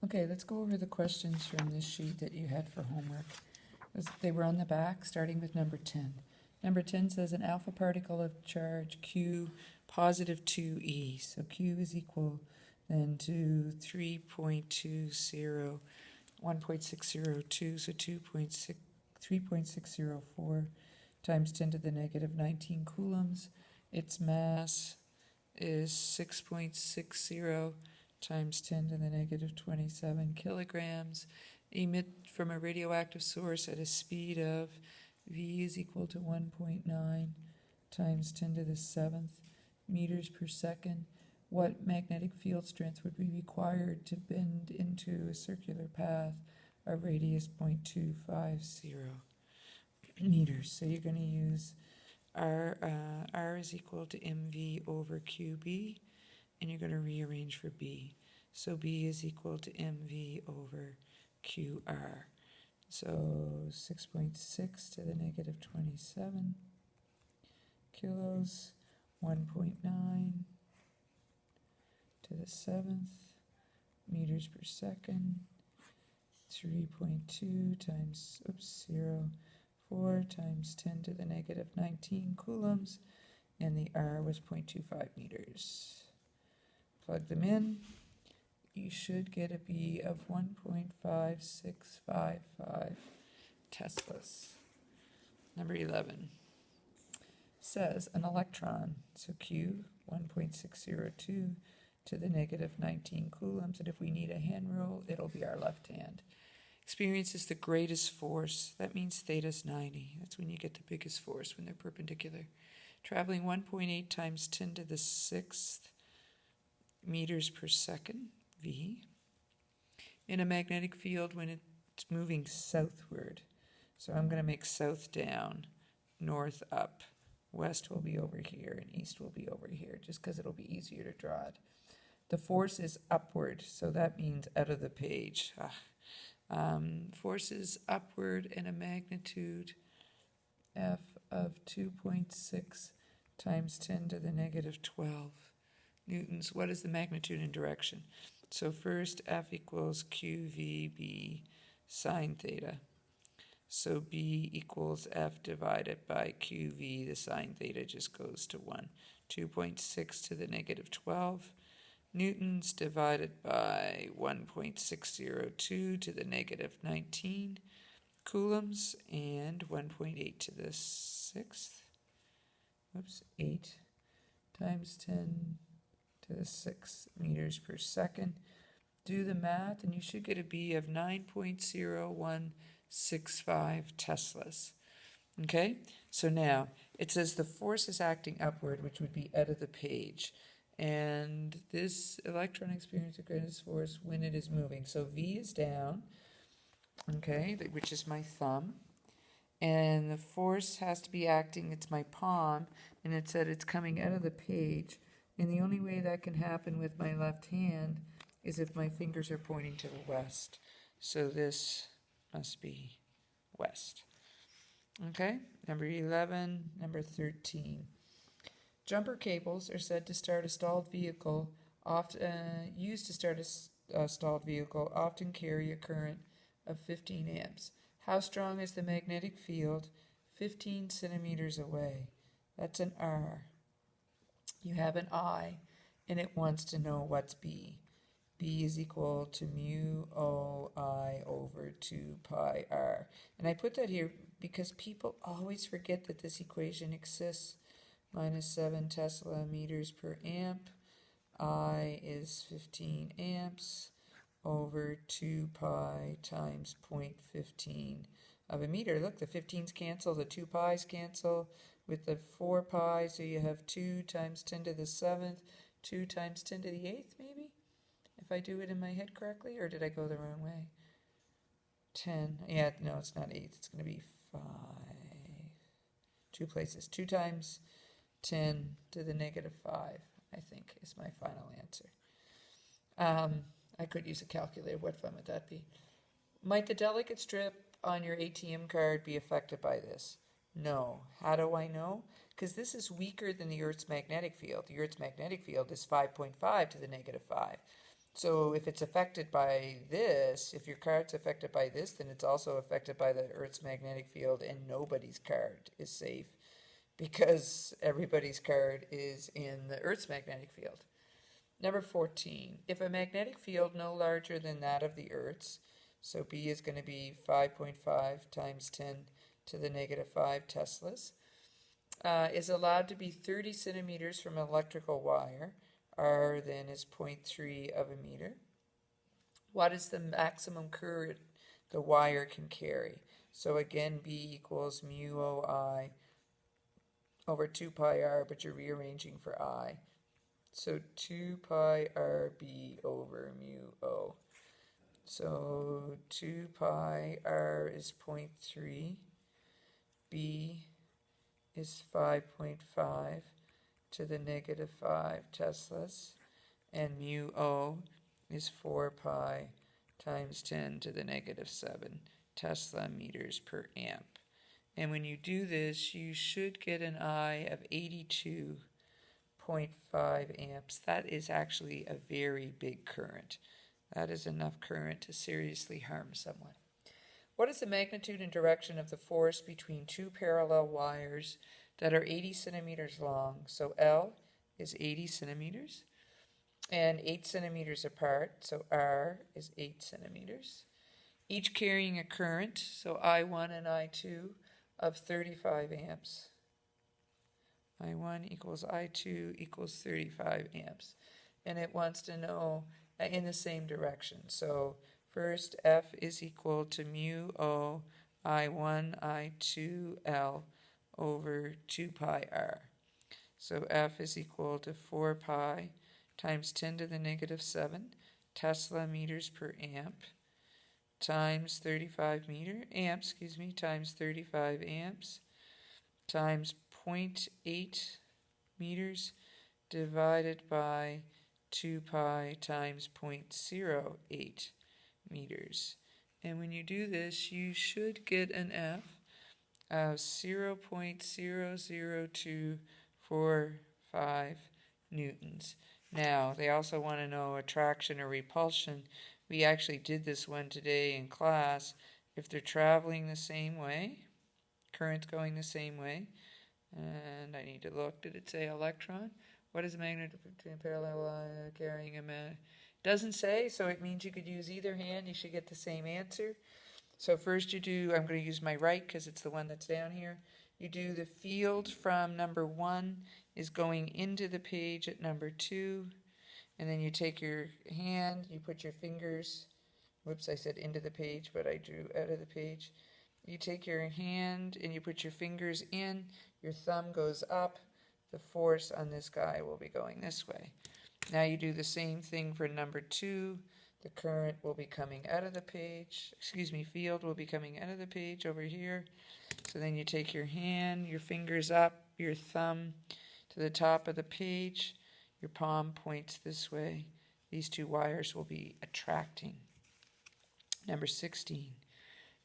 Okay, let's go over the questions from this sheet that you had for homework. They were on the back, starting with number 10. Number 10 says an alpha particle of charge Q positive 2e. So Q is equal then to 3.602, so 3.604 times 10 to the negative 19 coulombs. Its mass is 6.60 times 10 to the negative 27 kilograms. Emit from a radioactive source at a speed of v is equal to 1.9 times 10 to the 7th meters per second. What magnetic field strength would be required to bend into a circular path of radius 0.250 meters? So you're going to use R is equal to mv over qb, and you're going to rearrange for b. So b is equal to mv over qr. So 6.6 to the negative 27 kilos, 1.9 to the 7th meters per second, 3.2 times 4 times 10 to the negative 19 coulombs, and the R was 0.25 meters. Plug them in. You should get a B of 1.5655 Teslas. Number 11 says an electron, so Q, 1.602 to the negative 19 coulombs, and if we need a hand rule, it'll be our left hand. Experiences the greatest force. That means theta's 90. That's when you get the biggest force, when they're perpendicular. Traveling 1.8 times 10 to the 6th meters per second, V. In a magnetic field when it's moving southward. So I'm going to make south down, north up. West will be over here and east will be over here, just because it'll be easier to draw it. The force is upward, so that means out of the page. Force is upward and a magnitude F of 2.6 times 10 to the negative 12 newtons. What is the magnitude and direction? So first F equals QVB sine theta. So B equals F divided by QV. The sine theta just goes to 1. 2.6 to the negative 12 newtons divided by 1.602 to the negative 19 coulombs, and 1.8 to the 6th. 8 times 10 to the 6th meters per second. Do the math, and you should get a B of 9.0165 Teslas. Okay, so now it says the force is acting upward, which would be out of the page. And this electron experiences the greatest force when it is moving. So V is down, okay, which is my thumb. And the force has to be acting, it's my palm, and it said it's coming out of the page. And the only way that can happen with my left hand is if my fingers are pointing to the west. So this must be west. Okay, number 11, number 13. Jumper cables are said to start a stalled vehicle, used to start a stalled vehicle, often carry a current of 15 amps. How strong is the magnetic field 15 centimeters away? That's an R. You have an I, and it wants to know what's B. B is equal to mu O I over 2 pi R. And I put that here because people always forget that this equation exists. Minus 7 Tesla meters per amp. I is 15 amps over 2 pi times 0.15 of a meter. Look, the 15s cancel, the 2 pi's cancel with the 4 pi, so you have 2 times 10 to the 7th, 2 times 10 to the 8th, maybe? If I do it in my head correctly, or did I go the wrong way? 10, yeah, no, it's not 8, it's going to be 5. 2 places, 2 times 10 to the negative 5, I think, is my final answer. I could use a calculator. What fun would that be? Might the delicate strip on your ATM card be affected by this? No. How do I know? Because this is weaker than the Earth's magnetic field. The Earth's magnetic field is 5.5 to the negative 5. So if it's affected by this, if your card's affected by this, then it's also affected by the Earth's magnetic field, and nobody's card is safe because everybody's card is in the Earth's magnetic field. Number 14, if a magnetic field no larger than that of the Earth's, so B is going to be 5.5 times 10 to the negative 5 Teslas, is allowed to be 30 centimeters from an electrical wire, R then is 0.3 of a meter. What is the maximum current the wire can carry? So again, B equals mu OI over 2 pi r, but you're rearranging for I. So 2 pi rb over mu o. So 2 pi r is 0.3, b is 5.5 to the negative 5 Teslas, and mu o is 4 pi times 10 to the negative 7 Tesla meters per amp. And when you do this, you should get an I of 82.5 amps. That is actually a very big current. That is enough current to seriously harm someone. What is the magnitude and direction of the force between two parallel wires that are 80 centimeters long? So L is 80 centimeters and 8 centimeters apart, so R is 8 centimeters. Each carrying a current, so I1 and I2, of 35 amps. I1 equals I2 equals 35 amps. And it wants to know in the same direction. So first, F is equal to mu O I1 I2 L over 2 pi R. So F is equal to 4 pi times 10 to the negative 7 Tesla meters per amp times 35 amps times 35 amps times 0.8 meters divided by 2 pi times 0.08 meters. And when you do this, you should get an F of 0.00245 newtons. Now, they also want to know attraction or repulsion. We actually did this one today in class. If they're traveling the same way, current's going the same way, and I need to look, did it say electron? What is the magnitude between parallel carrying a man? Doesn't say, so it means you could use either hand. You should get the same answer. So first you do, I'm going to use my right because it's the one that's down here. You do the field from number 1 is going into the page at number 2. And then you take your hand, you put your fingers, whoops, I said into the page, but I drew out of the page. You take your hand and you put your fingers in, your thumb goes up, the force on this guy will be going this way. Now you do the same thing for number 2. The current will be coming out of the page, field will be coming out of the page over here. So then you take your hand, your fingers up, your thumb to the top of the page, your palm points this way. These two wires will be attracting. Number 16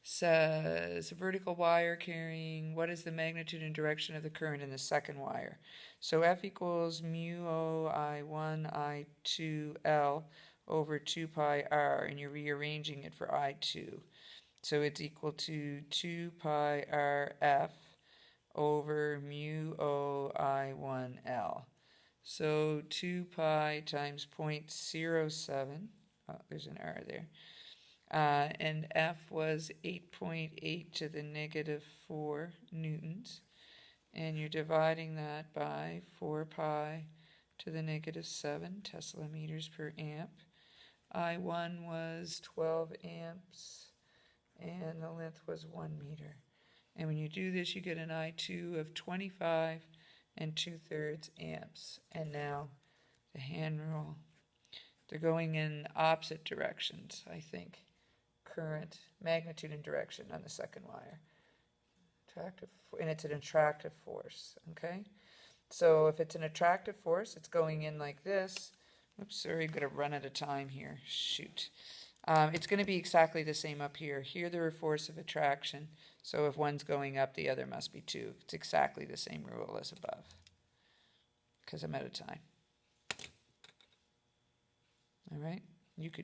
says a vertical wire carrying, what is the magnitude and direction of the current in the second wire? So F equals mu O I1 I2 L over 2 pi R, and you're rearranging it for I2. So it's equal to 2 pi R F over mu O I1 L. So 2 pi times 0.07, oh, there's an R there. And F was 8.8 to the negative 4 newtons. And you're dividing that by 4 pi to the negative 7 Tesla meters per amp. I1 was 12 amps, and the length was 1 meter. And when you do this, you get an I2 of 25 and 2/3 amps. And now the hand rule. They're going in opposite directions, I think. Current, magnitude, and direction on the second wire. Attractive, and it's an attractive force, okay? So if it's an attractive force, it's going in like this. Oops, sorry, I'm going to run out of time here. Shoot. It's going to be exactly the same up here. Here, the force of attraction. So if one's going up, the other must be 2. It's exactly the same rule as above. Because I'm out of time. All right. You could